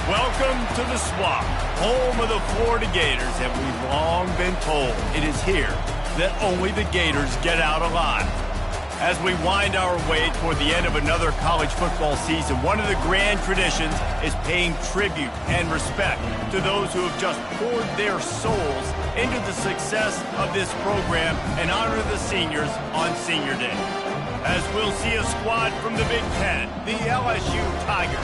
Welcome to the Swamp, home of the Florida Gators, and we've long been told it is here that only the Gators get out alive. As we wind our way toward the end of another college football season, one of the grand traditions is paying tribute and respect to those who have just poured their souls into the success of this program and honor the seniors on Senior Day. As we'll see a squad from the Big Ten, the LSU Tigers,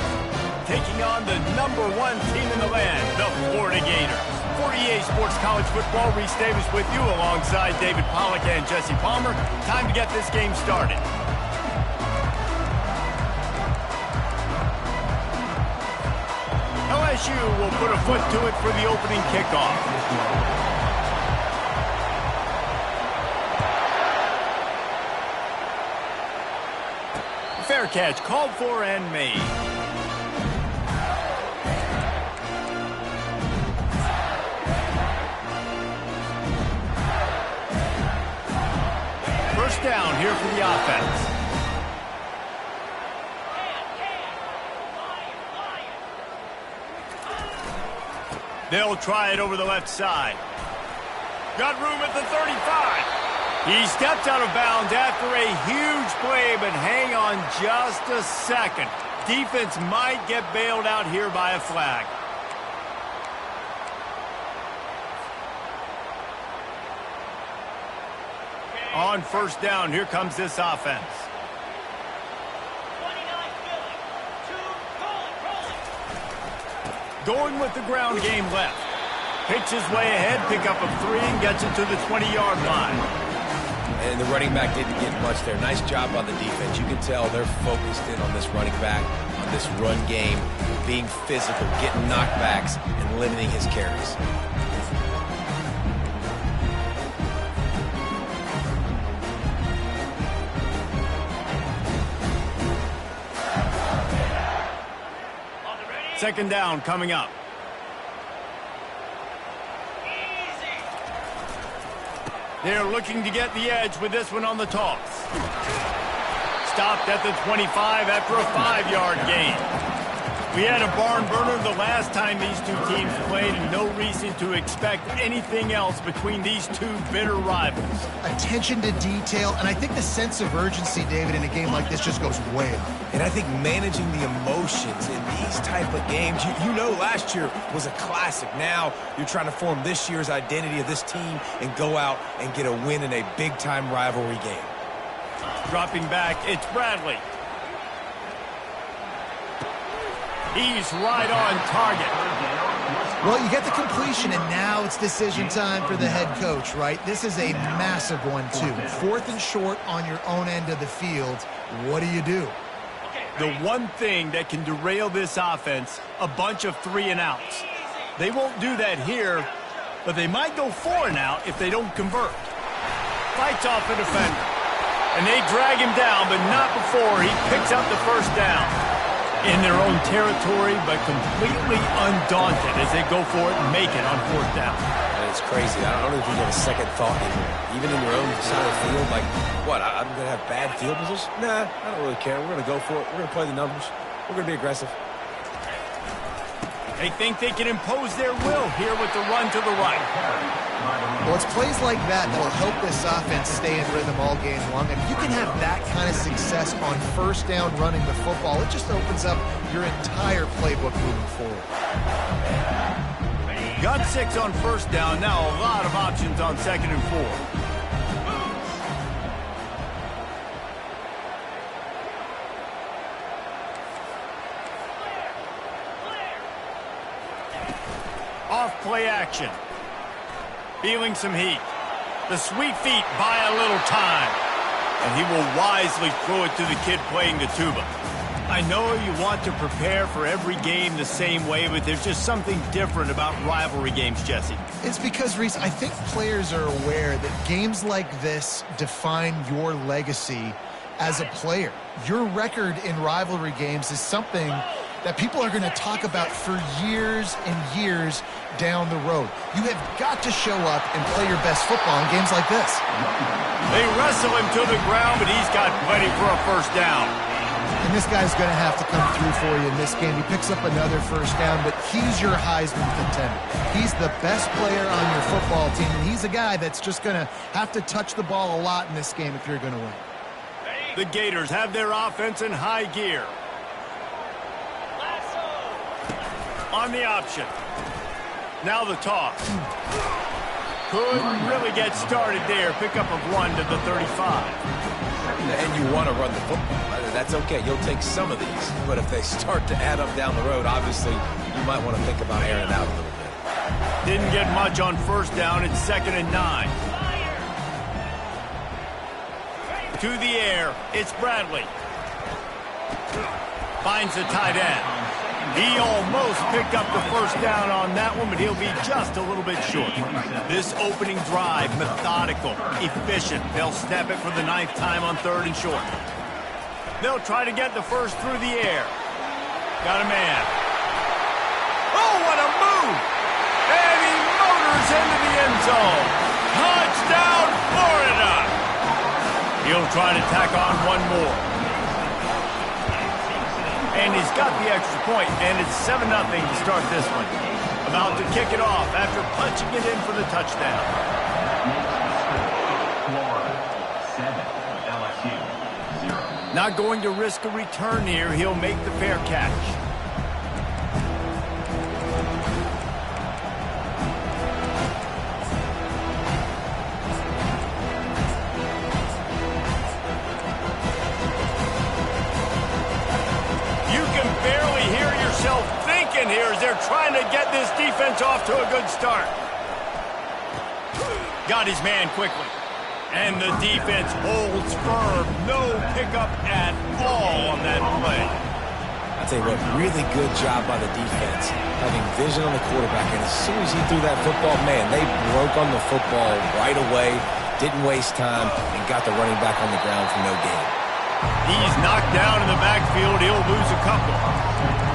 taking on the #1 team in the land, the Florida Gators. For EA Sports College Football, Reese Davis with you alongside David Pollack and Jesse Palmer. Time to get this game started. LSU will put a foot to it for the opening kickoff. Fair catch called for and made. First down here for the offense. They'll try it over the left side. Got room at the 35. He stepped out of bounds after a huge play, but hang on just a second. Defense might get bailed out here by a flag. On first down, here comes this offense. Going with the ground game left. Picks his way ahead, pick up a 3, and gets it to the 20-yard line. And the running back didn't get much there. Nice job by the defense. You can tell they're focused in on this running back, on this run game, being physical, getting knockbacks, and limiting his carries. Second down coming up. They're looking to get the edge with this one on the toss. Stopped at the 25 after a 5-yard gain. We had a barn burner the last time these two teams played, and no reason to expect anything else between these two bitter rivals. Attention to detail, and I think the sense of urgency, David, in a game like this just goes way up. And I think managing the emotions in these type of games, you know last year was a classic. Now you're trying to form this year's identity of this team and go out and get a win in a big-time rivalry game. Dropping back, it's Bradley. He's right on target. Well, you get the completion, and now it's decision time for the head coach, right? This is a massive one, too. 4th and short on your own end of the field. What do you do? The one thing that can derail this offense, a bunch of 3-and-outs. They won't do that here, but they might go 4-and-out if they don't convert. Fights off a defender. And they drag him down, but not before he picks up the first down. In their own territory, but completely undaunted as they go for it and make it on 4th down. And it's crazy. I don't know if you have a second thought anymore. Even in your own side of the field, like, what, I'm going to have bad field position? Nah, I don't really care. We're going to go for it. We're going to play the numbers. We're going to be aggressive. They think they can impose their will here with the run to the right. Well, it's plays like that that will help this offense stay in rhythm all game long. And if you can have that kind of success on first down running the football, it just opens up your entire playbook moving forward. Got 6 on first down. Now a lot of options on 2nd and 4. Off play action. Feeling some heat. The sweet feet buy a little time. And he will wisely throw it to the kid playing the tuba. I know you want to prepare for every game the same way, but there's just something different about rivalry games, Jesse. It's because, Reese, I think players are aware that games like this define your legacy as a player. Your record in rivalry games is something that people are going to talk about for years and years down the road. You have got to show up and play your best football in games like this. They wrestle him to the ground, but he's got plenty for a first down. And And this guy's going to have to come through for you in this game. He picks up another first down, but he's your Heisman contender. He's the best player on your football team, and he's a guy that's just going to have to touch the ball a lot in this game if you're going to win. The Gators have their offense in high gear. On the option. Now the toss. Couldn't really get started there. Pickup of 1 to the 35. And you want to run the football. That's okay. You'll take some of these. But if they start to add up down the road, obviously, you might want to think about airing it out a little bit. Didn't get much on first down. It's 2nd and 9. To the air. It's Bradley. Finds the tight end. He almost picked up the first down on that one, but he'll be just a little bit short. This opening drive, methodical, efficient. They'll snap it for the 9th time on 3rd and short. They'll try to get the first through the air. Got a man. Oh, what a move! And he motors into the end zone. Touchdown, Florida! He'll try to tack on one more. And he's got the extra point, and it's 7-0 to start this one. About to kick it off after punching it in for the touchdown. Florida 7, LSU 0. Not going to risk a return here. He'll make the fair catch. Thinking here as they're trying to get this defense off to a good start. Got his man quickly. And the defense holds firm. No pickup at all on that play. I'll tell you what, really good job by the defense, having vision on the quarterback. And as soon as he threw that football, man, they broke on the football right away, didn't waste time, and got the running back on the ground for no gain. He's knocked down in the backfield. He'll lose a couple.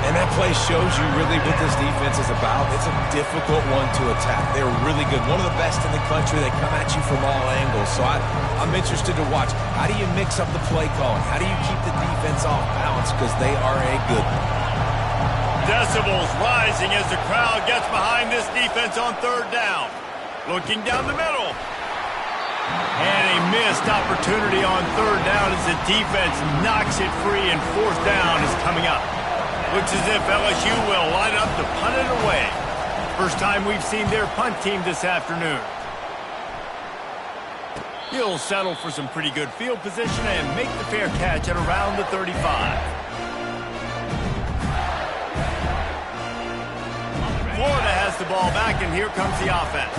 And that play shows you really what this defense is about. It's a difficult one to attack. They're really good. One of the best in the country. They come at you from all angles. So I'm interested to watch. How do you mix up the play calling? How do you keep the defense off balance? Because they are a good one. Decibels rising as the crowd gets behind this defense on 3rd down. Looking down the middle. And a missed opportunity on 3rd down as the defense knocks it free, and 4th down is coming up. Looks as if LSU will line up to punt it away. First time we've seen their punt team this afternoon. He'll settle for some pretty good field position and make the fair catch at around the 35. Florida has the ball back, and here comes the offense.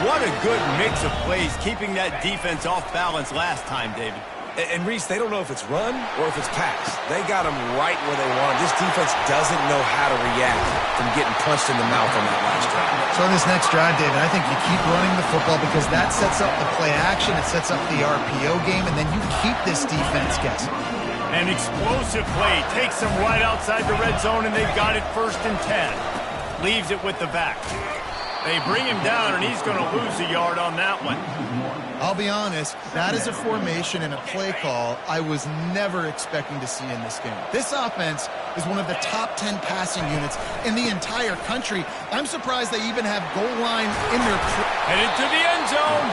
What a good mix of plays, keeping that defense off balance last time, David. And Reese, they don't know if it's run or if it's pass. They got them right where they want them. This defense doesn't know how to react from getting punched in the mouth on that last drive. So in this next drive, David, I think you keep running the football because that sets up the play action, it sets up the RPO game, and then you keep this defense guessing. An explosive play takes them right outside the red zone, and they've got it 1st and 10. Leaves it with the back. They bring him down, and he's going to lose a yard on that one. I'll be honest, that is a formation and a play call I was never expecting to see in this game. This offense is one of the top 10 passing units in the entire country. I'm surprised they even have goal line in their... Headed to the end zone.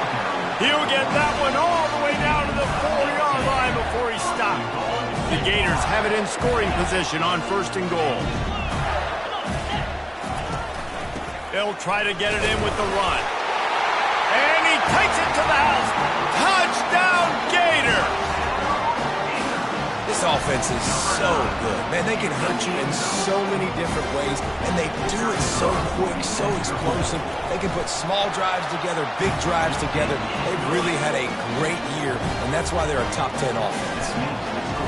He'll get that one all the way down to the 4-yard line before he stopped. The Gators have it in scoring position on 1st and goal. They'll try to get it in with the run. And he takes it to the house. Touchdown, Gator! This offense is so good. Man, they can hurt you in so many different ways, and they do it so quick, so explosive. They can put small drives together, big drives together. They've really had a great year, and that's why they're a top 10 offense.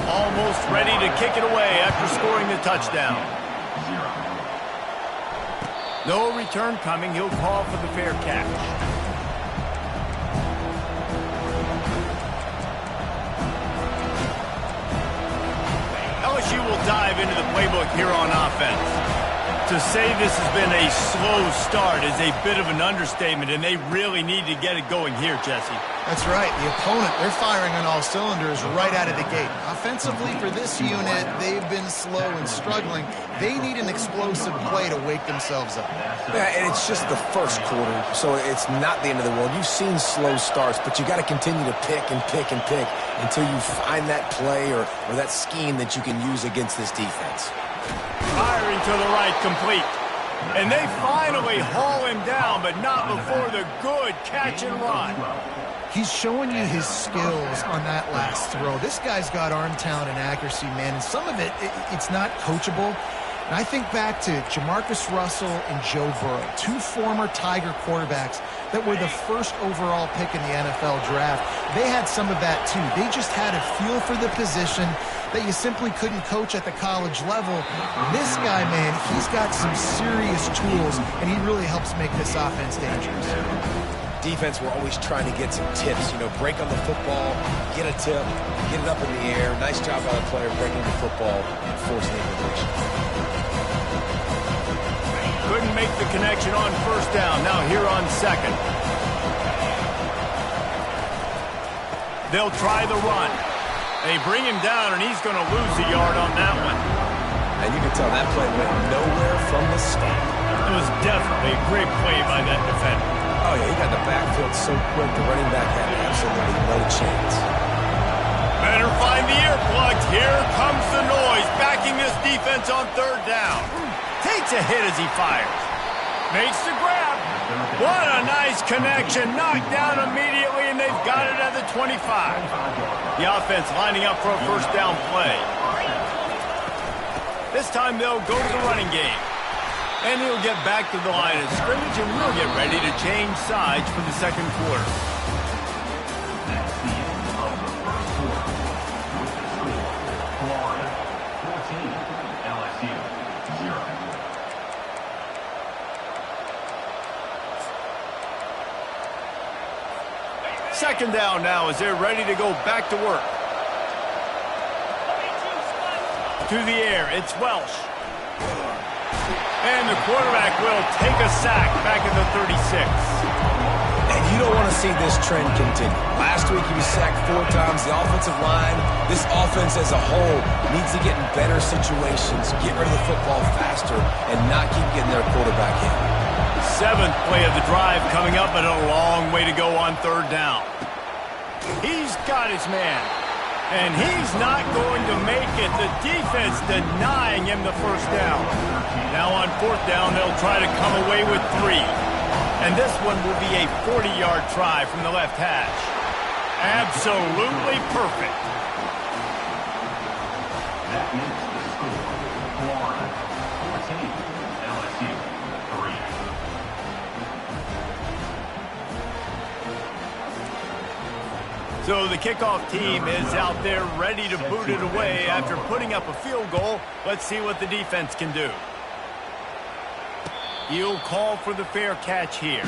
Almost ready to kick it away after scoring the touchdown. No return coming. He'll call for the fair catch. LSU will dive into the playbook here on offense. To To say this has been a slow start is a bit of an understatement, and they really need to get it going here, Jesse. That's right. The opponent, they're firing on all cylinders right out of the gate. Offensively, for this unit, they've been slow and struggling. They need an explosive play to wake themselves up. Yeah, and it's just the first quarter, so it's not the end of the world. You've seen slow starts, but you got to continue to pick and pick and pick until you find that play or that scheme that you can use against this defense. Firing to the right, complete. And they finally haul him down, but not before the good catch and run. He's showing you his skills on that last throw. This guy's got arm talent and accuracy, man, and some of it's not coachable. And I think back to Jamarcus Russell and Joe Burrow, two former Tiger quarterbacks that were the first overall pick in the NFL draft. They had some of that, too. They just had a feel for the position that you simply couldn't coach at the college level. This guy, man, he's got some serious tools, and he really helps make this offense dangerous. Defense, we're always trying to get some tips. You know, break on the football, get a tip, get it up in the air. Nice job by the player breaking the football and forcing the incompletion. Couldn't make the connection on first down. Now here on second. They'll try the run. They bring him down, and he's going to lose a yard on that one. And you can tell that play went nowhere from the start. It was definitely a great play by that defender. Oh, yeah, he got the backfield so quick, the running back had absolutely no chance. Better find the earplugs. Here comes the noise, backing this defense on third down. Takes a hit as he fires. Makes the grab. What a nice connection. Knocked down immediately, and they've got it at the 25. The offense lining up for a first down play. This time they'll go to the running game. And he'll get back to the line of scrimmage, and we'll get ready to change sides for the second quarter. That's the end of the first quarter. With the score, Florida 14, LSU 0. Second down now as they're ready to go back to work. To the air, it's Welsh. And the quarterback will take a sack back at the 36. And you don't want to see this trend continue. Last week he was sacked 4 times. The offensive line, this offense as a whole, needs to get in better situations, get rid of the football faster, and not keep getting their quarterback hit. 7th play of the drive coming up, but a long way to go on third down. He's got his man. And he's not going to make it. The defense denying him the first down. Now on fourth down, they'll try to come away with 3. And this one will be a 40-yard try from the left hash. Absolutely perfect. That is the score. Florida 14, LSU 3. So the kickoff team is out there ready to boot it away after putting up a field goal. Let's see what the defense can do. He'll call for the fair catch here.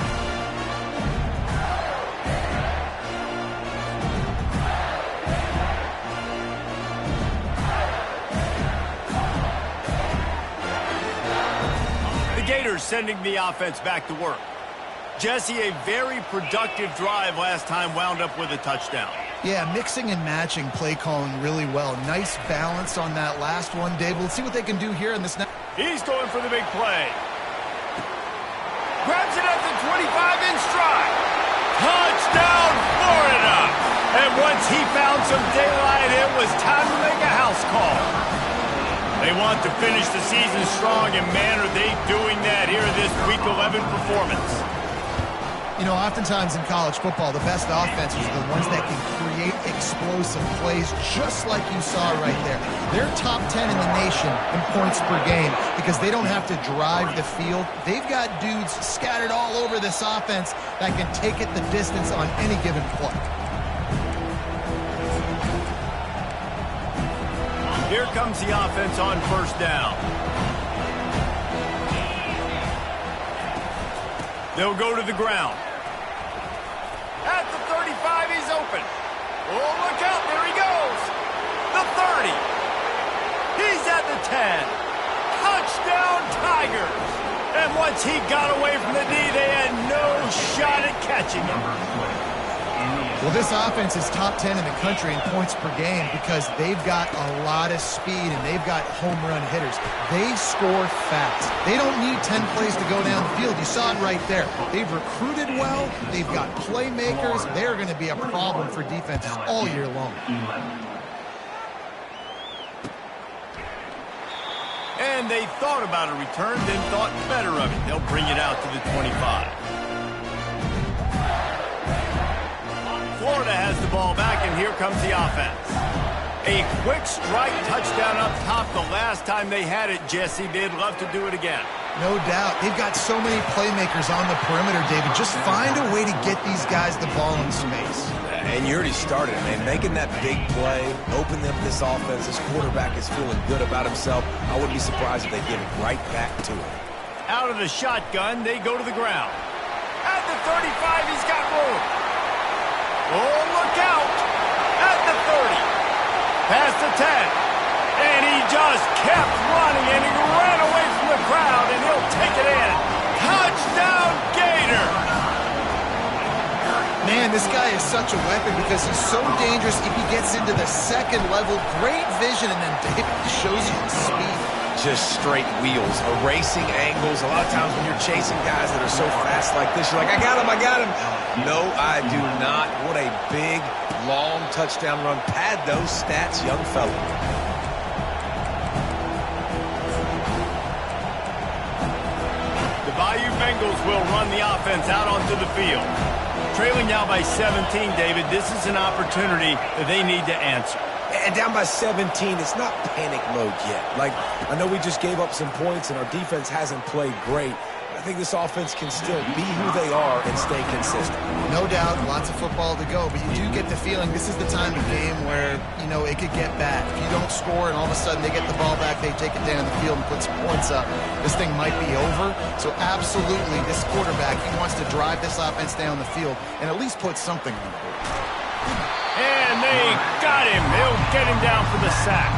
The Gators sending the offense back to work. Jesse, a very productive drive last time wound up with a touchdown. Yeah, mixing and matching play calling really well. Nice balance on that last one, Dave. Let's see what they can do here in this next. He's going for the big play. Grabs it at the 25 in stride. Touchdown, Florida! And once he found some daylight, it was time to make a house call. They want to finish the season strong, and man, are they doing that here in this Week 11 performance. You know, oftentimes in college football, the best offenses are the ones that can create explosive plays, just like you saw right there. They're top 10 in the nation in points per game because they don't have to drive the field. They've got dudes scattered all over this offense that can take it the distance on any given play. Here comes the offense on first down. They'll go to the ground. At the 35, he's open. Oh, look out, there he goes. The 30. He's at the 10. Touchdown, Tigers! And once he got away from the D, they had no shot at catching him. Well, this offense is top 10 in the country in points per game because they've got a lot of speed and they've got home run hitters. They score fast. They don't need 10 plays to go down the field. You saw it right there. They've recruited well. They've got playmakers. They're going to be a problem for defenses all year long. And they thought about a return, then thought better of it. They'll bring it out to the 25. Florida has the ball back, and here comes the offense. A quick strike touchdown up top the last time they had it, Jesse. They'd love to do it again. No doubt. They've got so many playmakers on the perimeter, David. Just find a way to get these guys the ball in space. And you already started, man. Making that big play, open them this offense. This quarterback is feeling good about himself. I wouldn't be surprised if they give it right back to him. Out of the shotgun, they go to the ground. At the 35, he's got room. Oh, look out! At the 30. Past the 10. And he just kept running, and he ran away from the crowd, and he'll take it in. Touchdown, Gator! Man, this guy is such a weapon because he's so dangerous if he gets into the second level. Great vision, and then David shows you the speed. Just straight wheels, erasing angles. A lot of times when you're chasing guys that are so fast like this, you're like, I got him, I got him. No, I do not. What a big, long touchdown run. Pad those stats, young fella. The Bayou Bengals will run the offense out onto the field. Trailing now by 17, David, this is an opportunity that they need to answer. And down by 17, it's not panic mode yet. Like, I know we just gave up some points and our defense hasn't played great. I think this offense can still be who they are and stay consistent. No doubt, lots of football to go, but you do get the feeling this is the time of game where, you know, it could get bad. If you don't score and all of a sudden they get the ball back, they take it down the field and put some points up, this thing might be over. So absolutely, this quarterback, he wants to drive this offense down the field and at least put something on the board. And they got him. They'll get him down for the sack.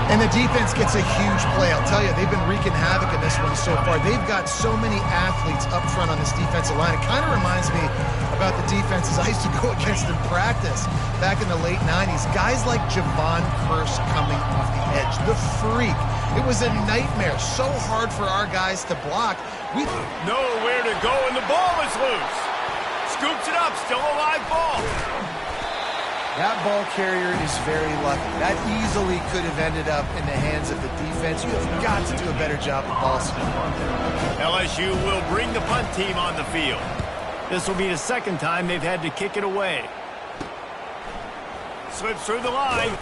And the defense gets a huge play. I'll tell you, they've been wreaking havoc in this one so far. They've got so many athletes up front on this defensive line. It kind of reminds me about the defenses I used to go against in practice back in the late 90s. Guys like Javon Curse coming off the edge, the freak. It was a nightmare. So hard for our guys to block. Nowhere to go, and the ball is loose. Scoops it up, still a live ball. That ball carrier is very lucky. That easily could have ended up in the hands of the defense. You have got to do a better job of ball security. LSU will bring the punt team on the field. This will be the second time they've had to kick it away. Slips through the line.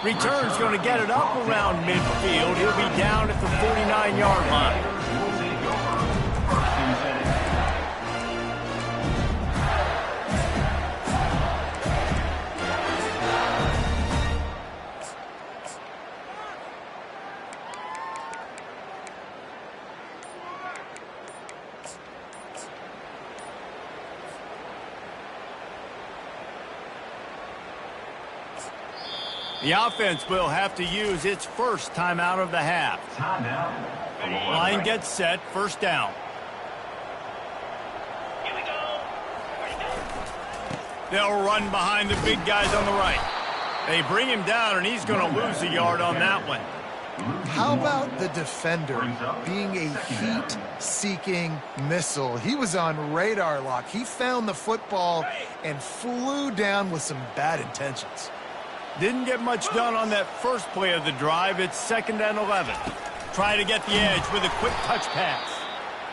Return's going to get it up around midfield. He'll be down at the 49-yard line. The offense will have to use its first timeout of the half. Line gets set, first down. Here we go. They'll run behind the big guys on the right. They bring him down, and he's going to lose a yard on that one. How about the defender being a heat-seeking missile? He was on radar lock. He found the football and flew down with some bad intentions. Didn't get much done on that first play of the drive. It's 2nd and 11. Try to get the edge with a quick touch pass.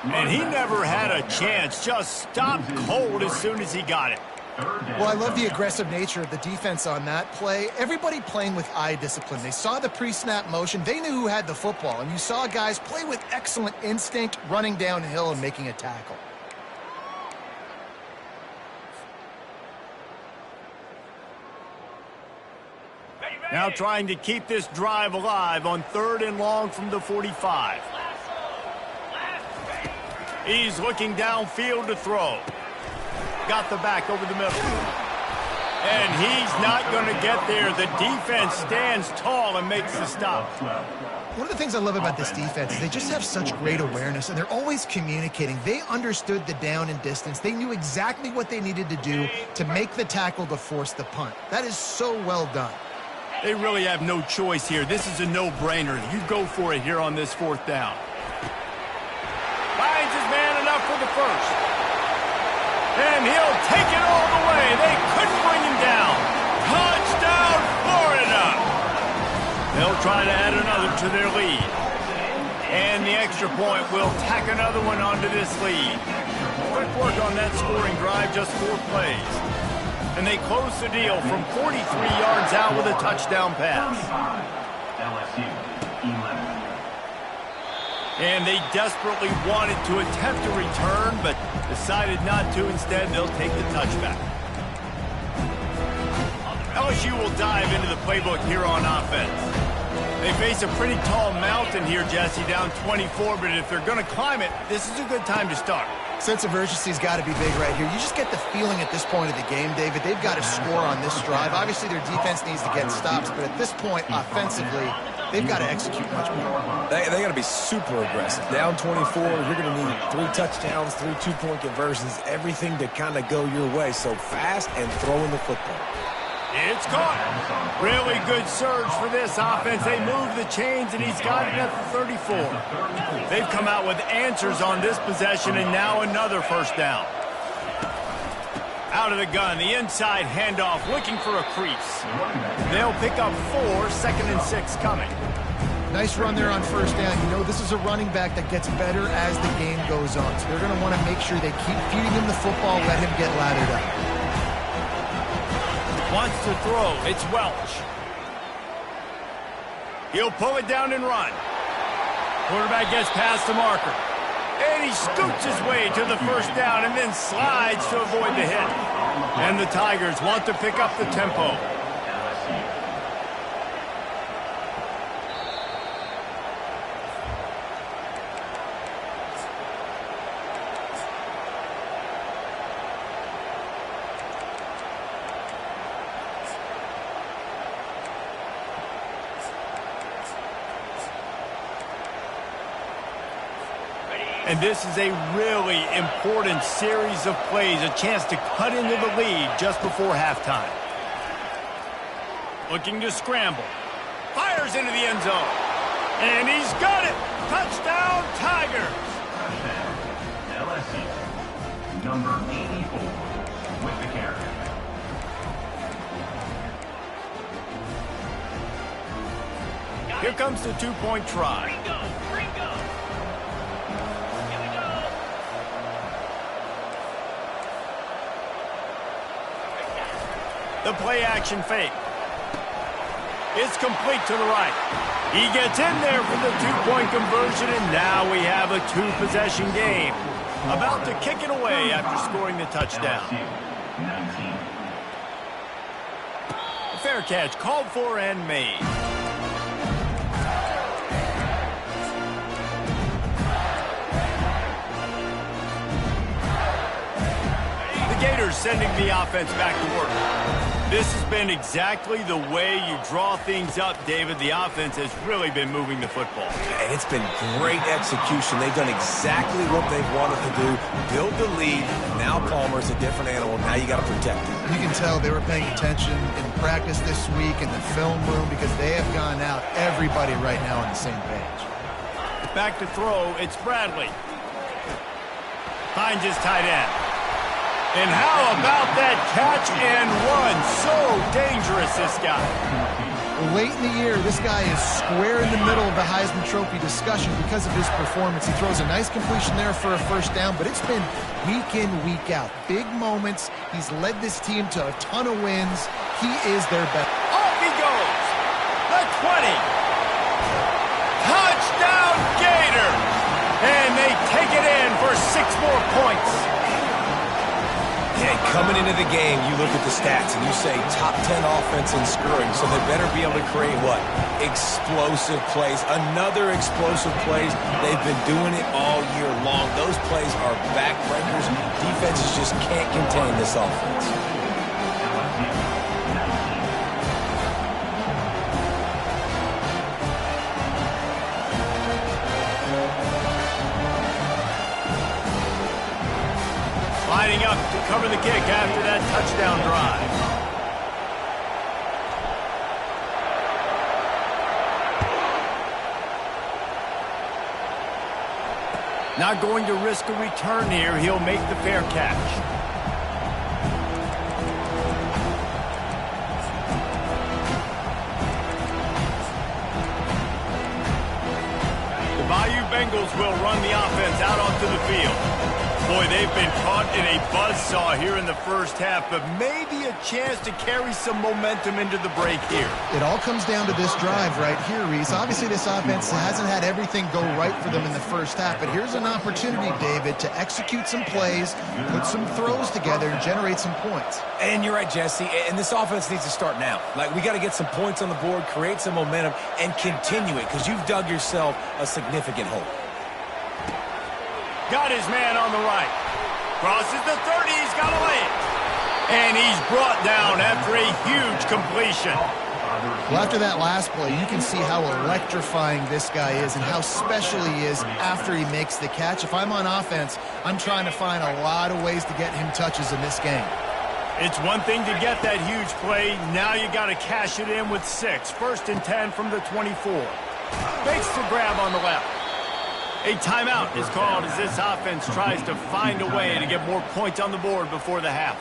And he never had a chance. Just stopped cold as soon as he got it. Well, I love the aggressive nature of the defense on that play. Everybody playing with eye discipline. They saw the pre-snap motion. They knew who had the football. And you saw guys play with excellent instinct, running downhill and making a tackle. Now trying to keep this drive alive on 3rd and long from the 45. He's looking downfield to throw. Got the back over the middle. And he's not going to get there. The defense stands tall and makes the stop. One of the things I love about this defense is they just have such great awareness, and they're always communicating. They understood the down and distance. They knew exactly what they needed to do to make the tackle to force the punt. That is so well done. They really have no choice here. This is a no-brainer. You go for it here on this fourth down. Finds his man enough for the first. And he'll take it all the way. They couldn't bring him down. Touchdown, Florida! They'll try to add another to their lead. And the extra point will tack another one onto this lead. Quick work on that scoring drive, just 4 plays. And they close the deal from 43 yards out with a touchdown pass. LSU 11. And they desperately wanted to attempt a return, but decided not to. Instead, they'll take the touchback. LSU will dive into the playbook here on offense. They face a pretty tall mountain here, Jesse, down 24, but if they're going to climb it, this is a good time to start. Sense of urgency's got to be big right here. You just get the feeling at this point of the game, David, they've got to score on this drive. Obviously, their defense needs to get stops, but at this point, offensively, they've got to execute much more. They got to be super aggressive. Down 24, you're going to need 3 touchdowns, 3 two-point conversions, everything to kind of go your way. So fast and throwing the football. It's caught. Really good surge for this offense. They move the chains, and he's got it at the 34. They've come out with answers on this possession, and now another first down. Out of the gun, the inside handoff, looking for a crease. They'll pick up 4, 2nd and 6 coming. Nice run there on first down. You know, this is a running back that gets better as the game goes on, so they're going to want to make sure they keep feeding him the football, let him get lathered up. Wants to throw. It's Welch. He'll pull it down and run. Quarterback gets past the marker. And he scoots his way to the first down and then slides to avoid the hit. And the Tigers want to pick up the tempo. And this is a really important series of plays, a chance to cut into the lead just before halftime. Looking to scramble. Fires into the end zone. And he's got it. Touchdown, Tigers. LSU, number 84, with the carry. Here comes the 2-point try. The play-action fake. It's complete to the right. He gets in there for the 2-point conversion, and now we have a 2-possession game. About to kick it away after scoring the touchdown. A fair catch called for and made. The Gators sending the offense back to work. This has been exactly the way you draw things up, David. The offense has really been moving the football. And it's been great execution. They've done exactly what they've wanted to do. Build the lead. Now Palmer's a different animal. Now you got to protect him. You can tell they were paying attention in practice this week in the film room because they have gone out, everybody right now on the same page. Back to throw, it's Bradley. Finds his tight end. And how about that catch and run? So dangerous, this guy. Late in the year, this guy is square in the middle of the Heisman Trophy discussion because of his performance. He throws a nice completion there for a first down, but it's been week in, week out. Big moments. He's led this team to a ton of wins. He is their best. Off he goes. The 20. Touchdown, Gators. And they take it in for 6 more points. Yeah, coming into the game, you look at the stats and you say top 10 offense in scoring, so they better be able to create what? Explosive plays. Another explosive plays. They've been doing it all year long. Those plays are backbreakers. Defenses just can't contain this offense. recover the kick after that touchdown drive. Not going to risk a return here. He'll make the fair catch. The Bayou Bengals will run the offense out onto the field. Boy, they've been caught in a buzzsaw here in the first half, but maybe a chance to carry some momentum into the break here. It all comes down to this drive right here, Reese. Obviously, this offense hasn't had everything go right for them in the first half, but here's an opportunity, David, to execute some plays, put some throws together, and generate some points. And you're right, Jesse, and this offense needs to start now. Like, we got to get some points on the board, create some momentum, and continue it, because you've dug yourself a significant hole. Got his man on the right. Crosses the 30. He's got to lay it. And he's brought down after a huge completion. Well, after that last play, you can see how electrifying this guy is and how special he is after he makes the catch. If I'm on offense, I'm trying to find a lot of ways to get him touches in this game. It's one thing to get that huge play. Now you got to cash it in with 6. 1st and 10 from the 24. Makes the grab on the left. A timeout is called as this offense tries to find a way to get more points on the board before the half.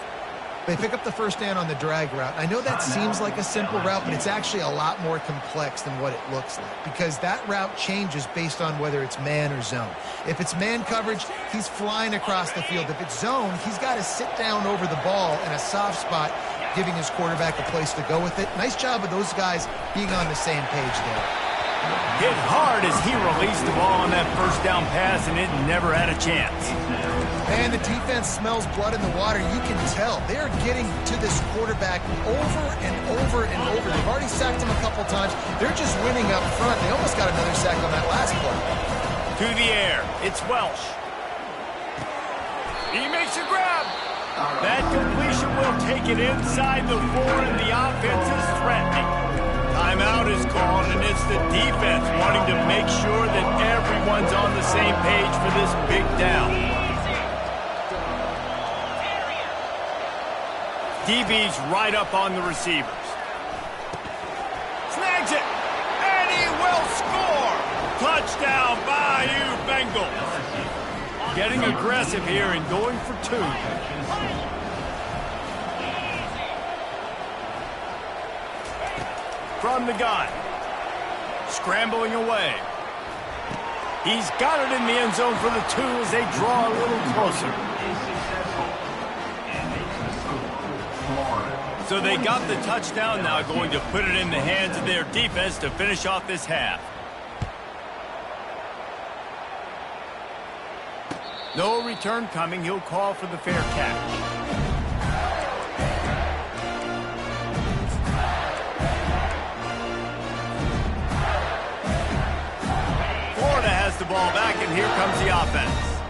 They pick up the first down on the drag route. I know that seems like a simple route, but it's actually a lot more complex than what it looks like because that route changes based on whether it's man or zone. If it's man coverage, he's flying across the field. If it's zone, he's got to sit down over the ball in a soft spot, giving his quarterback a place to go with it. Nice job of those guys being on the same page there. Hit hard as he released the ball on that first down pass, and it never had a chance. And the defense smells blood in the water. You can tell. They're getting to this quarterback over and over and over. They've already sacked him a couple times. They're just winning up front. They almost got another sack on that last play. To the air. It's Welsh. He makes a grab. That completion will take it inside the 4, and the offense is threatening. Timeout is called, and it's the defense wanting to make sure that everyone's on the same page for this big down. DB's right up on the receivers. Snags it, and he will score! Touchdown, Bayou Bengals. Getting aggressive here and going for 2. From the gun. Scrambling away. He's got it in the end zone for the 2 as they draw a little closer. So they got the touchdown, now going to put it in the hands of their defense to finish off this half. No return coming. He'll call for the fair catch. The ball back, and here comes the offense.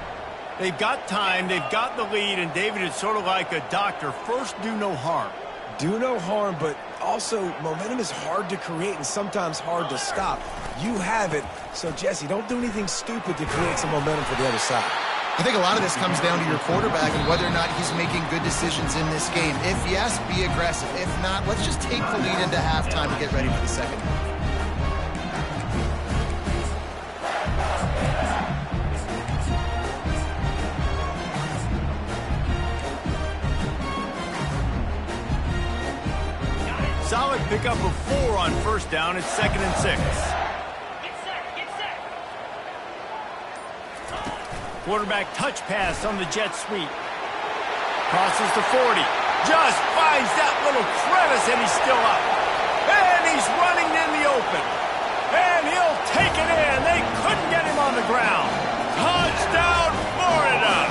They've got time, they've got the lead, and David is sort of like a doctor. First, do no harm. Do no harm, but also momentum is hard to create and sometimes hard to stop. You have it, so Jesse, don't do anything stupid to create some momentum for the other side. I think a lot of this comes down to your quarterback and whether or not he's making good decisions in this game. If yes, be aggressive. If not, let's just take the lead into halftime and get ready for the second half. Solid pickup of 4 on first down. It's 2nd and 6. Get set. Quarterback touch pass on the jet sweep. Crosses the 40. Just finds that little crevice, and he's still up. And he's running in the open. And he'll take it in. They couldn't get him on the ground. Touchdown, Florida!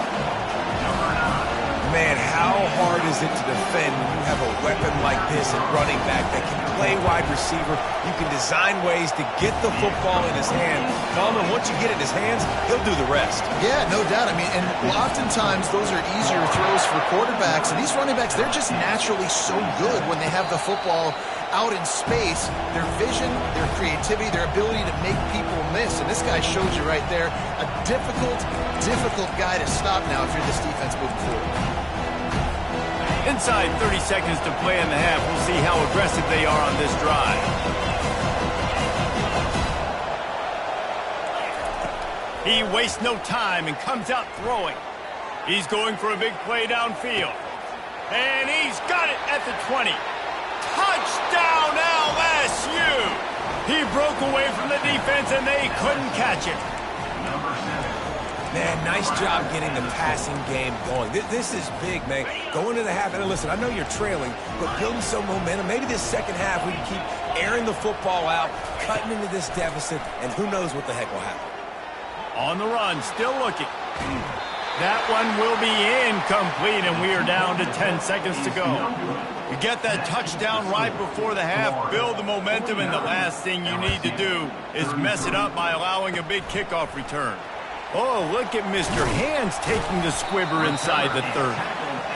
Man, how hard is it to defend when you have a weapon like this at running back that can play wide receiver? You can design ways to get the football in his hand. Coleman, once you get it in his hands, he'll do the rest. Yeah, no doubt. I mean, and oftentimes those are easier throws for quarterbacks. And these running backs, they're just naturally so good when they have the football out in space. Their vision, their creativity, their ability to make people miss. And this guy shows you right there, a difficult guy to stop now if you're this defense moving forward. Inside 30 seconds to play in the half. We'll see how aggressive they are on this drive. He wastes no time and comes out throwing. He's going for a big play downfield. And he's got it at the 20. Touchdown, LSU! He broke away from the defense, and they couldn't catch it. Man, nice job getting the passing game going. This is big, man. Going to the half, and listen, I know you're trailing, but building some momentum. Maybe this second half we can keep airing the football out, cutting into this deficit, and who knows what the heck will happen. On the run, still looking. That one will be incomplete, and we are down to 10 seconds to go. You get that touchdown right before the half, build the momentum, and the last thing you need to do is mess it up by allowing a big kickoff return. Oh, look at Mr. Hands taking the squibber inside the 30.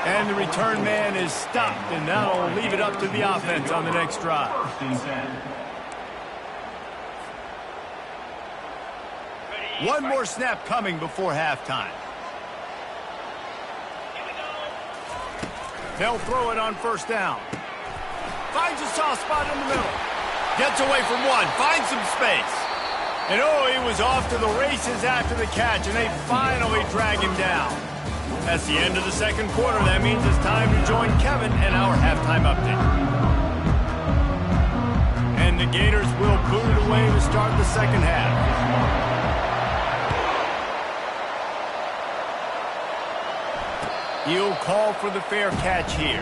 And the return man is stopped, and that'll leave it up to the offense on the next drive. One more snap coming before halftime. They'll throw it on first down. Finds a soft spot in the middle. Gets away from one, finds some space. And oh, he was off to the races after the catch, and they finally drag him down. That's the end of the second quarter. That means it's time to join Kevin and our halftime update. And the Gators will boot it away to start the second half. He'll call for the fair catch here.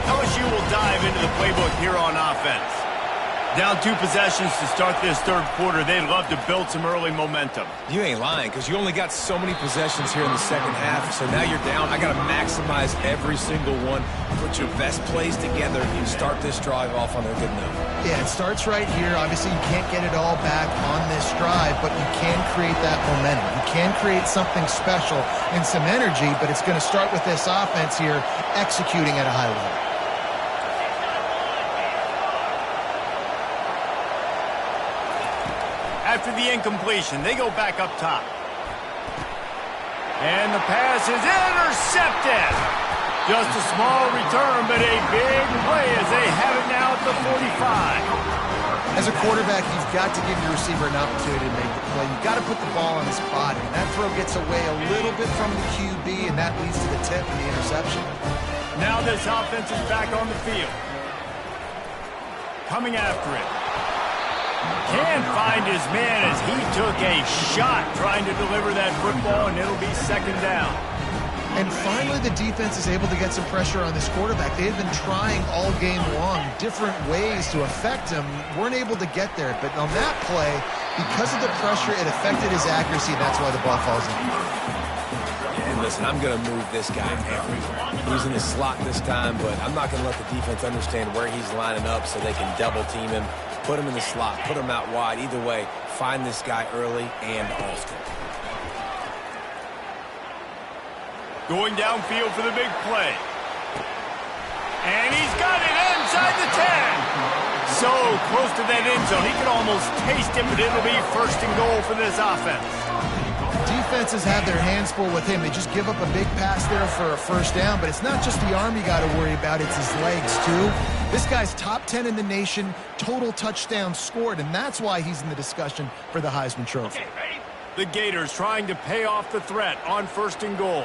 LSU will dive into the playbook here on offense. Down 2 possessions to start this third quarter. They'd love to build some early momentum. You ain't lying, because you only got so many possessions here in the second half, so now you're down. I got to maximize every single one. Put your best plays together and start this drive off on a good note. Yeah, it starts right here. Obviously, you can't get it all back on this drive, but you can create that momentum. You can create something special and some energy, but it's going to start with this offense here executing at a high level. After the incompletion, they go back up top. And the pass is intercepted. Just a small return, but a big play as they have it now at the 45. As a quarterback, you've got to give your receiver an opportunity to make the play. You've got to put the ball on his body. And that throw gets away a little bit from the QB, and that leads to the tip and the interception. Now this offense is back on the field. Coming after it. Can't find his man as he took a shot trying to deliver that football, and it'll be second down. And finally, the defense is able to get some pressure on this quarterback. They had been trying all game long different ways to affect him. Weren't able to get there. But on that play, because of the pressure, it affected his accuracy, and that's why the ball falls in. And listen, I'm going to move this guy everywhere. He's in the slot this time, but I'm not going to let the defense understand where he's lining up so they can double team him. Put him in the slot, put him out wide. Either way, find this guy early and often. Going downfield for the big play. And he's got it inside the 10. So close to that end zone. He could almost taste it, but it'll be first and goal for this offense. Defenses have their hands full with him. They just give up a big pass there for a first down, but it's not just the arm you got to worry about, it's his legs too. This guy's top 10 in the nation, total touchdowns scored, and that's why he's in the discussion for the Heisman Trophy. The Gators trying to pay off the threat on first and goal.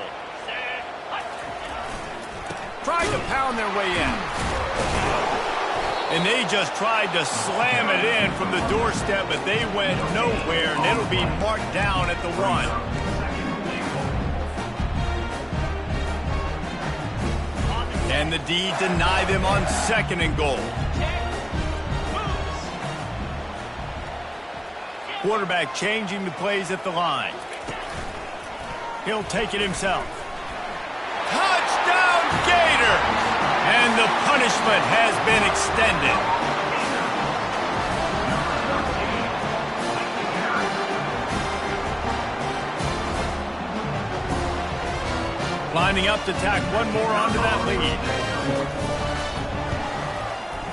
Trying to pound their way in. And they just tried to slam it in from the doorstep, but they went nowhere, and it'll be marked down at the 1. And the D deny them on second and goal. Quarterback changing the plays at the line. He'll take it himself. Touchdown, Gators! And the punishment has been extended. Lining up to tack one more onto that lead.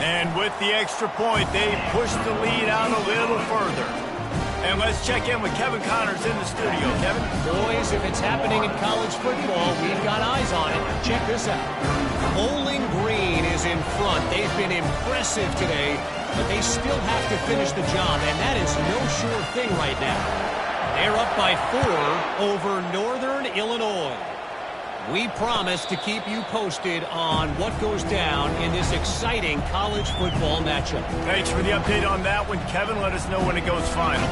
And with the extra point, they push the lead out a little further. And let's check in with Kevin Connors in the studio. Kevin? Boys, if it's happening in college football, we've got eyes on it. Check this out. Bowling Green is in front. They've been impressive today, but they still have to finish the job, and that is no sure thing right now. They're up by 4 over Northern Illinois. We promise to keep you posted on what goes down in this exciting college football matchup. Thanks for the update on that one, Kevin. Let us know when it goes final.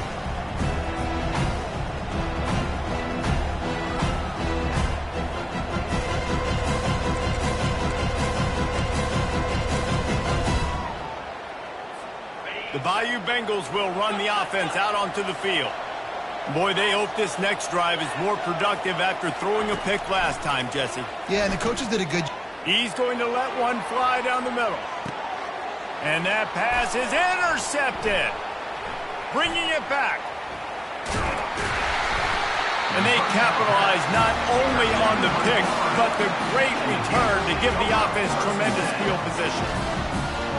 The Bayou Bengals will run the offense out onto the field. Boy, they hope this next drive is more productive after throwing a pick last time, Jesse. Yeah, and the coaches did a good job. He's going to let one fly down the middle. And that pass is intercepted. Bringing it back. And they capitalize not only on the pick, but the great return to give the offense tremendous field position.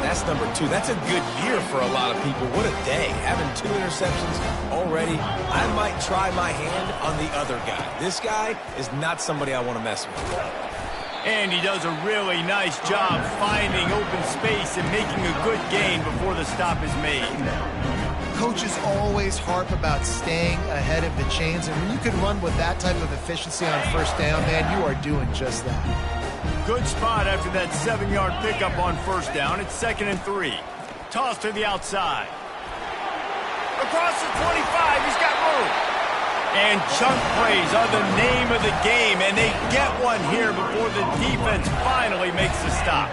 That's number 2. That's a good year for a lot of people. What a day. Having 2 interceptions already. I might try my hand on the other guy. This guy is not somebody I want to mess with. And he does a really nice job finding open space and making a good gain before the stop is made. Coaches always harp about staying ahead of the chains, and when you can run with that type of efficiency on first down, man, you are doing just that. Good spot after that 7-yard pickup on first down. It's 2nd and 3. Toss to the outside. Across the 25, he's got room. And chunk plays are the name of the game, and they get one here before the defense finally makes the stop.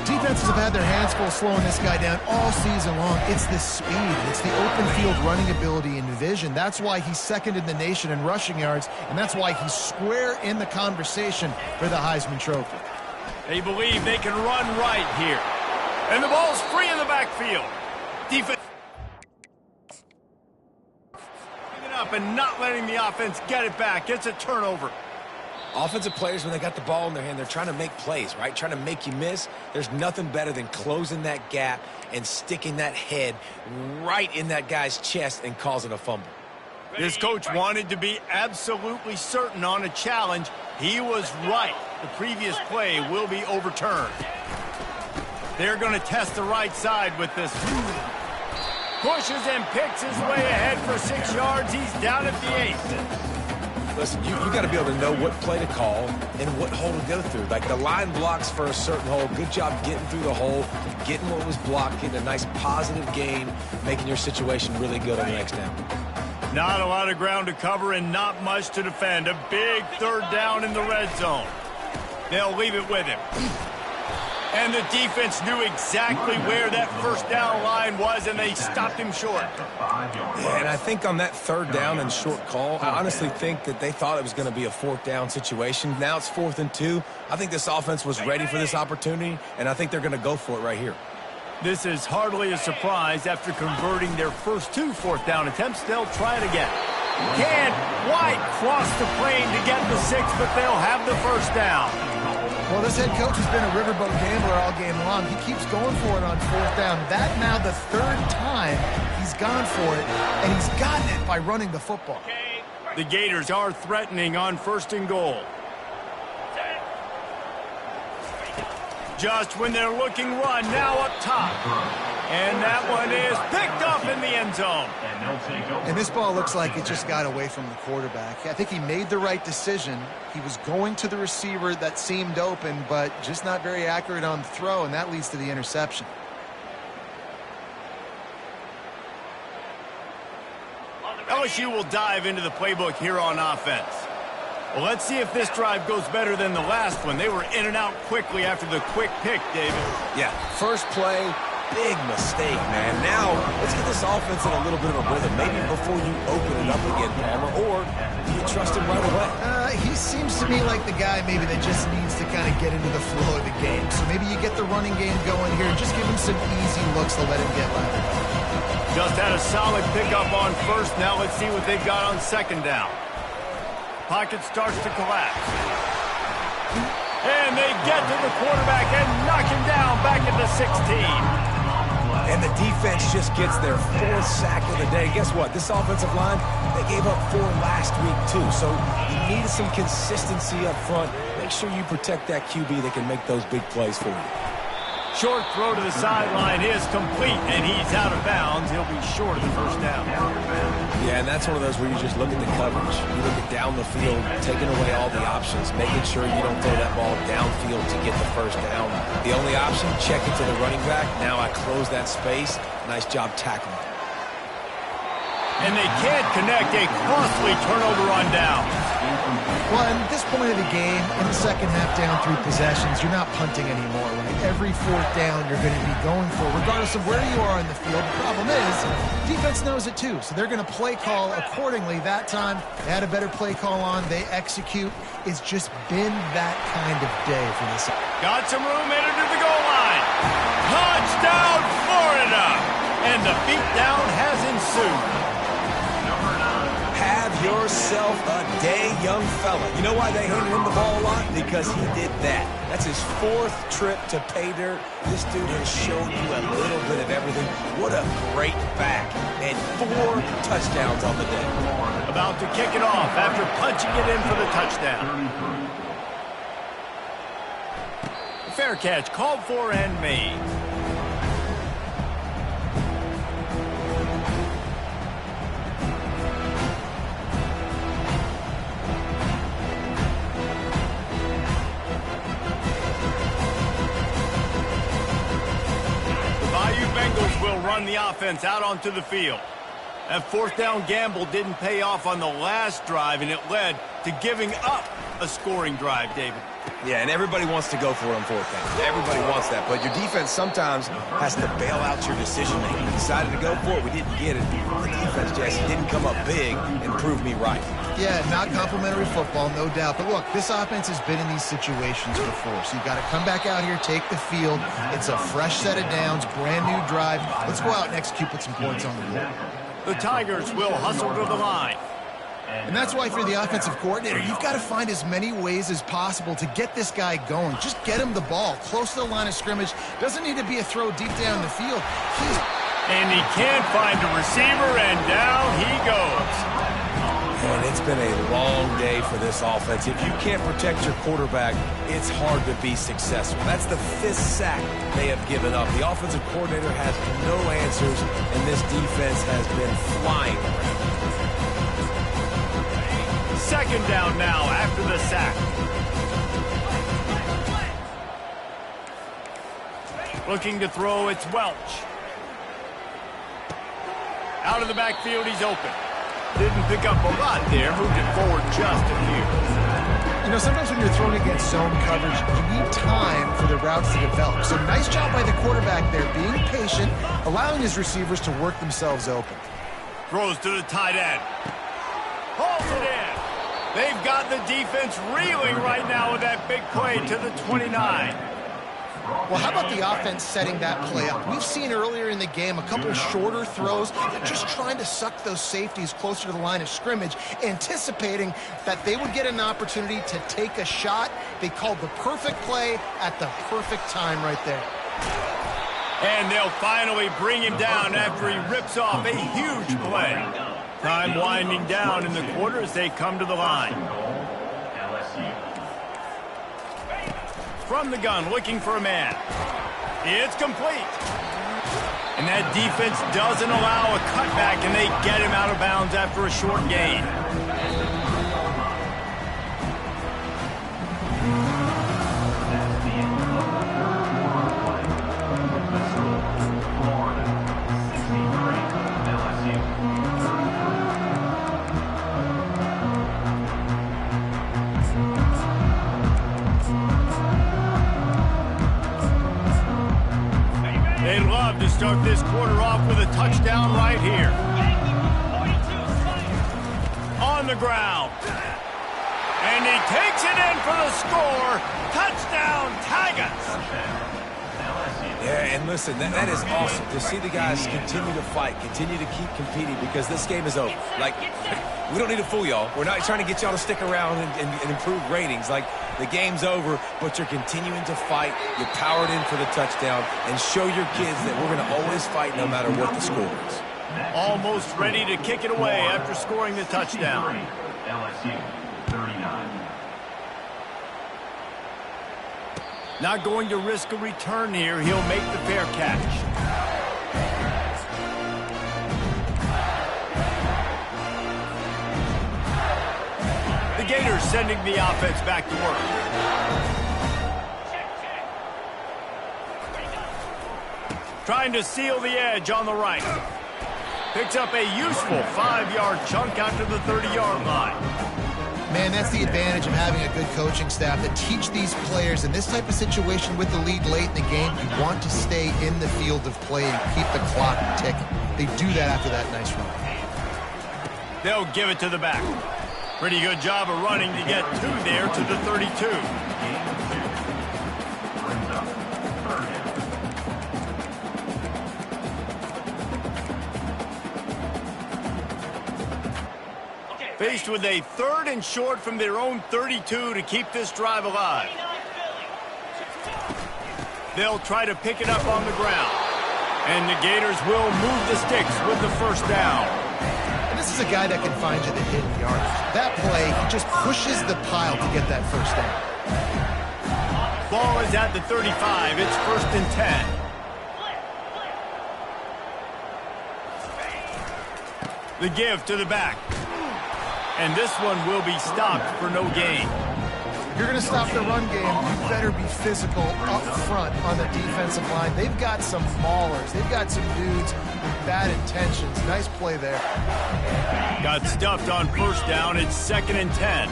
Defenses have had their hands full slowing this guy down all season long. It's the speed. It's the open field running ability and vision. That's why he's 2nd in the nation in rushing yards, and that's why he's square in the conversation for the Heisman Trophy. They believe they can run right here. And the ball's free in the backfield. Defense picking up and not letting the offense get it back. It's a turnover. Offensive players, when they got the ball in their hand, they're trying to make plays, right? Trying to make you miss. There's nothing better than closing that gap and sticking that head right in that guy's chest and causing a fumble. This coach wanted to be absolutely certain on a challenge. He was right. The previous play will be overturned. They're going to test the right side with this. Pushes and picks his way ahead for 6 yards. He's down at the 8. Listen, you got to be able to know what play to call and what hole to go through. Like the line blocks for a certain hole. Good job getting through the hole, getting what was blocked, getting a nice positive gain, making your situation really good on the next down. Not a lot of ground to cover and not much to defend. A big 3rd down in the red zone. They'll leave it with him. And the defense knew exactly where that first down line was, and they stopped him short. Yeah, and I think on that 3rd down and short call, I honestly think that they thought it was going to be a 4th down situation. Now it's 4th and 2. I think this offense was ready for this opportunity, and I think they're going to go for it right here. This is hardly a surprise. After converting their first 2 4th down attempts, they'll try it again. Can White cross the plane to get the 6, but they'll have the first down. Well, this head coach has been a riverboat gambler all game long. He keeps going for it on 4th down. That now the 3rd time he's gone for it, and he's gotten it by running the football. The Gators are threatening on 1st and goal. Just when they're looking run, now up top. And that one is picked up in the end zone. And this ball looks like it just got away from the quarterback. I think he made the right decision. He was going to the receiver that seemed open, but just not very accurate on the throw, and that leads to the interception. LSU will dive into the playbook here on offense. Well, let's see if this drive goes better than the last one. They were in and out quickly after the quick pick, David. Yeah, first play, big mistake, man. Now, let's get this offense in a little bit of a rhythm. Maybe before you open it up again, Palmer, or do you trust him right away? He seems to me like the guy maybe that just needs to kind of get into the flow of the game. So maybe you get the running game going here and just give him some easy looks to let him get by. Just had a solid pickup on 1st. Now let's see what they've got on 2nd down. Pocket starts to collapse. And they get to the quarterback and knock him down back at the 16. And the defense just gets their 4th sack of the day. Guess what? This offensive line, they gave up 4 last week too. So you need some consistency up front. Make sure you protect that QB that can make those big plays for you. Short throw to the sideline is complete, and he's out of bounds. He'll be short of the first down. Yeah, and that's one of those where you just look at the coverage. You look at down the field, taking away all the options, making sure you don't throw that ball downfield to get the first down. The only option, check it to the running back. Now I close that space. Nice job tackling. And they can't connect a costly turnover on down. Well, at this point of the game, in the second half down 3 possessions, you're not punting anymore, right? Every 4th down you're going to be going for, regardless of where you are in the field. The problem is, defense knows it too, so they're going to play call accordingly. That time, they had a better play call on. They execute. It's just been that kind of day for this. Got some room, headed to the goal line. Touchdown, Florida! And the beatdown has ensued. Have yourself a day, young fella. You know why they handed him the ball a lot? Because he did that. That's his 4th trip to pay dirt. This dude has shown you a little bit of everything. What a great back. And 4 touchdowns on the day. About to kick it off after punching it in for the touchdown. Fair catch called for and made. Bengals will run the offense out onto the field. That 4th down gamble didn't pay off on the last drive, and it led to giving up a scoring drive, David. Yeah, and everybody wants to go for it on 4th down. Everybody wants that, but your defense sometimes has to bail out your decision-making. We decided to go for it. We didn't get it. The defense, Jesse, didn't come up big and prove me right. Yeah, not complimentary football, no doubt. But look, this offense has been in these situations before, so you got to come back out here, take the field. It's a fresh set of downs, brand new drive. Let's go out and execute, put some points on the board. The Tigers will hustle to the line. And that's why for the offensive coordinator, you've got to find as many ways as possible to get this guy going. Just get him the ball close to the line of scrimmage. Doesn't need to be a throw deep down the field. And he can't find a receiver, and down he goes. And it's been a long day for this offense. If you can't protect your quarterback, it's hard to be successful. That's the 5th sack they have given up. The offensive coordinator has no answers, and this defense has been flying around. Second down now after the sack. Looking to throw, it's Welch. Out of the backfield, he's open. Didn't pick up a lot there, moved it forward just a few. You know, sometimes when you're throwing against zone coverage, you need time for the routes to develop. So nice job by the quarterback there, being patient, allowing his receivers to work themselves open. Throws to the tight end. Hauls it in. They've got the defense reeling right now with that big play to the 29. Well, how about the offense setting that play up? We've seen earlier in the game a couple shorter throws. They're just trying to suck those safeties closer to the line of scrimmage, anticipating that they would get an opportunity to take a shot. They called the perfect play at the perfect time right there. And they'll finally bring him down after he rips off a huge play. Time winding down in the quarter as they come to the line. From the gun, looking for a man. It's complete. And that defense doesn't allow a cutback, and they get him out of bounds after a short gain. They'd love to start this quarter off with a touchdown right here. On the ground. And he takes it in for the score. Touchdown, Tigers. Yeah, and listen, that is awesome to see the guys continue to fight, continue to keep competing, because this game is over. Like, we don't need to fool y'all. We're not trying to get y'all to stick around and improve ratings. Like, the game's over, but you're continuing to fight. You powered in for the touchdown, and show your kids that we're going to always fight no matter what the score is. Almost ready to kick it away after scoring the touchdown. LSU 39. Not going to risk a return here. He'll make the fair catch. The Gators sending the offense back to work. Trying to seal the edge on the right. Picks up a useful 5-yard chunk out to the 30-yard line. Man, that's the advantage of having a good coaching staff that teach these players in this type of situation with the lead late in the game. You want to stay in the field of play and keep the clock ticking. They do that after that nice run. They'll give it to the back. Pretty good job of running to get two there to the 32. Faced with a 3rd and short from their own 32 to keep this drive alive. They'll try to pick it up on the ground. And the Gators will move the sticks with the first down. And this is a guy that can find you the hidden yardage. That play, he just pushes the pile to get that first down. Ball is at the 35. It's 1st and 10. The give to the back. And this one will be stopped for no gain. If you're going to stop the run game, you better be physical up front on the defensive line. They've got some maulers. They've got some dudes with bad intentions. Nice play there. Got stuffed on first down. It's 2nd and 10.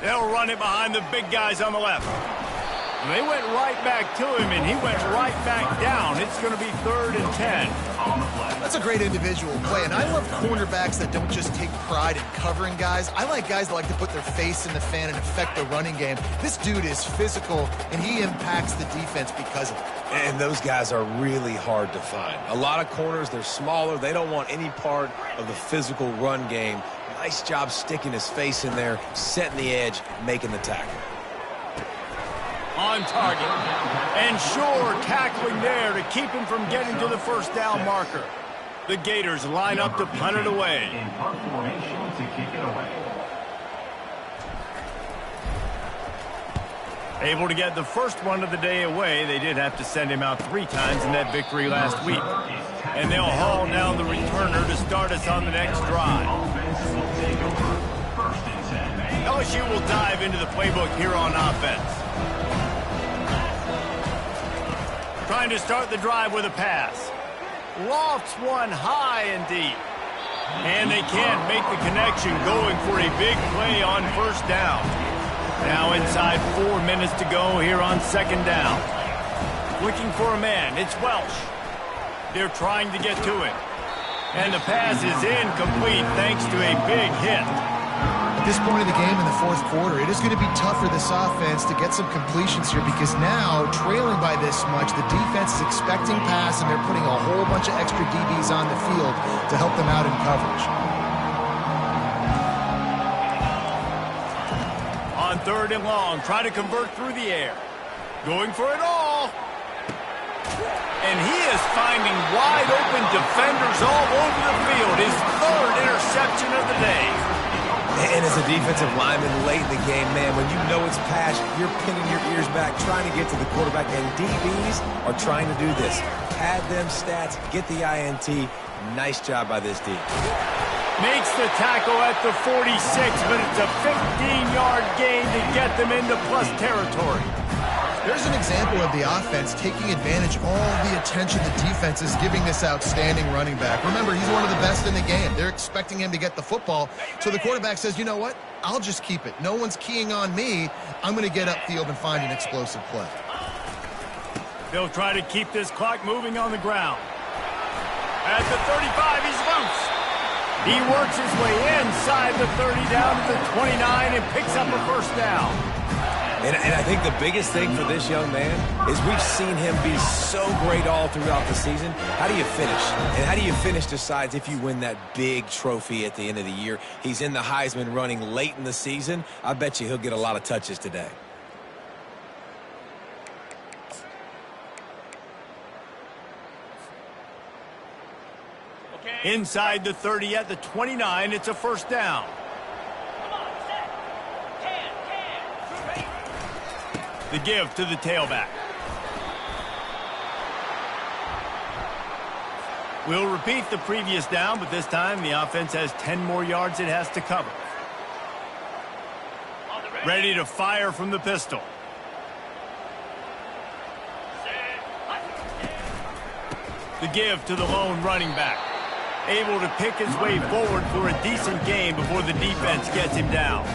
They'll run it behind the big guys on the left. And they went right back to him, and he went right back down. It's going to be 3rd and 10. That's a great individual play, and I love cornerbacks that don't just take pride in covering guys. I like guys that like to put their face in the fan and affect the running game. This dude is physical, and he impacts the defense because of it. And those guys are really hard to find. A lot of corners, they're smaller. They don't want any part of the physical run game. Nice job sticking his face in there, setting the edge, making the tackle. On target. And sure, tackling there to keep him from getting to the first down marker. The Gators line up to punt it away. In punt formation to kick it away. Able to get the first one of the day away. They did have to send him out 3 times in that victory last week. And they'll haul down the returner to start us on the next drive. Offense will take over 1st and 10. LSU will dive into the playbook here on offense. Trying to start the drive with a pass. Lofts one high and deep. And they can't make the connection, going for a big play on first down. Now inside 4 minutes to go here on 2nd down. Looking for a man. It's Welsh. They're trying to get to it. And the pass is incomplete thanks to a big hit. At this point in the game in the 4th quarter, it is going to be tough for this offense to get some completions here, because now, trailing by this much, the defense is expecting pass, and they're putting a whole bunch of extra DBs on the field to help them out in coverage. On 3rd and long, try to convert through the air. Going for it all. And he is finding wide open defenders all over the field. His 3rd interception of the day. And as a defensive lineman late in the game, man, when you know it's pass, you're pinning your ears back, trying to get to the quarterback, and DBs are trying to do this. Pad them stats, get the INT. Nice job by this D. Makes the tackle at the 46, but it's a 15-yard gain to get them into plus territory. There's an example of the offense taking advantage of all the attention the defense is giving this outstanding running back. Remember, he's one of the best in the game. They're expecting him to get the football. So the quarterback says, you know what? I'll just keep it. No one's keying on me. I'm going to get upfield and find an explosive play. They'll try to keep this clock moving on the ground. At the 35, he's loose. He works his way inside the 30 down to the 29 and picks up a first down. And I think the biggest thing for this young man is we've seen him be so great all throughout the season. How do you finish? And how do you finish decides if you win that big trophy at the end of the year. He's in the Heisman running late in the season. I bet you he'll get a lot of touches today. Inside the 30 at the 29, it's a first down. The give to the tailback. We'll repeat the previous down, but this time the offense has 10 more yards it has to cover. Ready to fire from the pistol. The give to the lone running back. Able to pick his way forward for a decent game before the defense gets him down.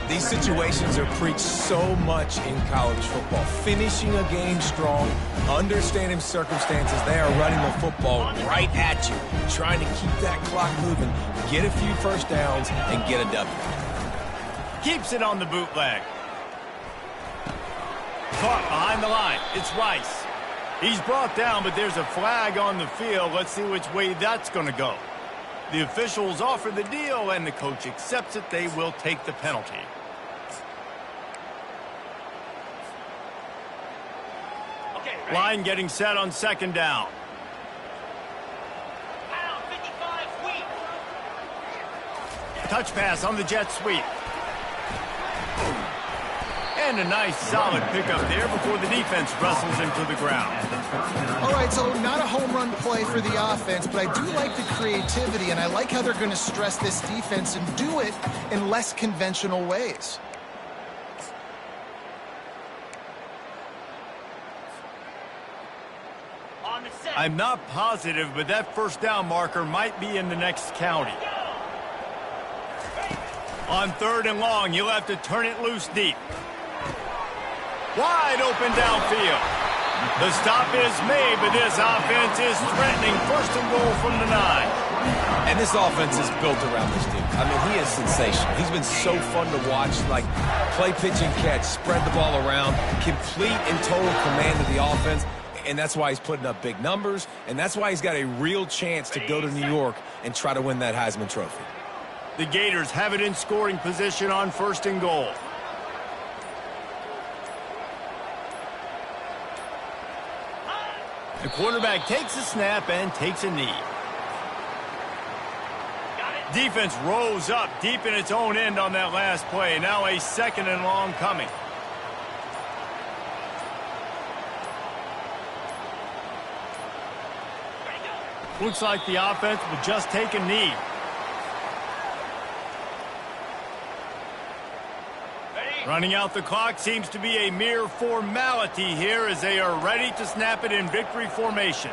These situations are preached so much in college football. Finishing a game strong, understanding circumstances. They are running the football right at you, trying to keep that clock moving, get a few first downs, and get a W. Keeps it on the bootleg. Caught behind the line. It's Rice. He's brought down, but there's a flag on the field. Let's see which way that's going to go. The officials offer the deal, and the coach accepts it. They will take the penalty. Line getting set on second down. Touch pass on the jet sweep. And a nice solid pickup there before the defense wrestles him to the ground. All right, so not a home run play for the offense, but I do like the creativity, and I like how they're going to stress this defense and do it in less conventional ways. I'm not positive, but that first down marker might be in the next county. On third and long, you'll have to turn it loose deep. Wide open downfield. The stop is made, but this offense is threatening first and goal from the 9. And this offense is built around this dude. I mean, he is sensational. He's been so fun to watch, like play, pitch, and catch, spread the ball around, complete and total command of the offense. And that's why he's putting up big numbers, and that's why he's got a real chance to go to New York and try to win that Heisman Trophy. The Gators have it in scoring position on first and goal. The quarterback takes a snap and takes a knee. Defense rose up deep in its own end on that last play. Now a second and long coming. Looks like the offense will just take a knee. Running out the clock seems to be a mere formality here as they are ready to snap it in victory formation.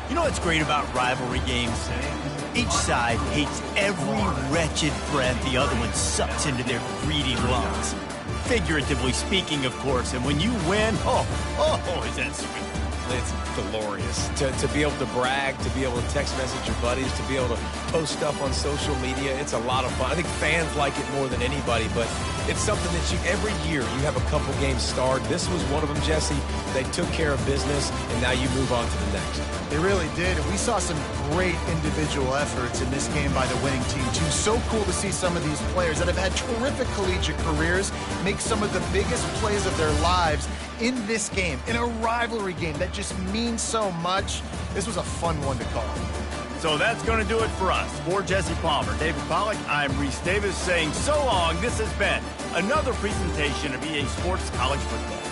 You know what's great about rivalry games? Each side hates every wretched breath the other one sucks into their greedy lungs. Figuratively speaking, of course, and when you win, oh, is that sweet. It's glorious to be able to brag, to be able to text message your buddies, to be able to post stuff on social media. It's a lot of fun. I think fans like it more than anybody, but it's something that every year you have a couple games starred. This was one of them, Jesse. They took care of business, and now you move on to the next. They really did, and we saw some great individual efforts in this game by the winning team, too. So cool to see some of these players that have had terrific collegiate careers make some of the biggest plays of their lives in this game, in a rivalry game that just means so much. This was a fun one to call. So that's going to do it for us. For Jesse Palmer, David Pollack, I'm Reese Davis saying so long. This has been another presentation of EA Sports College Football.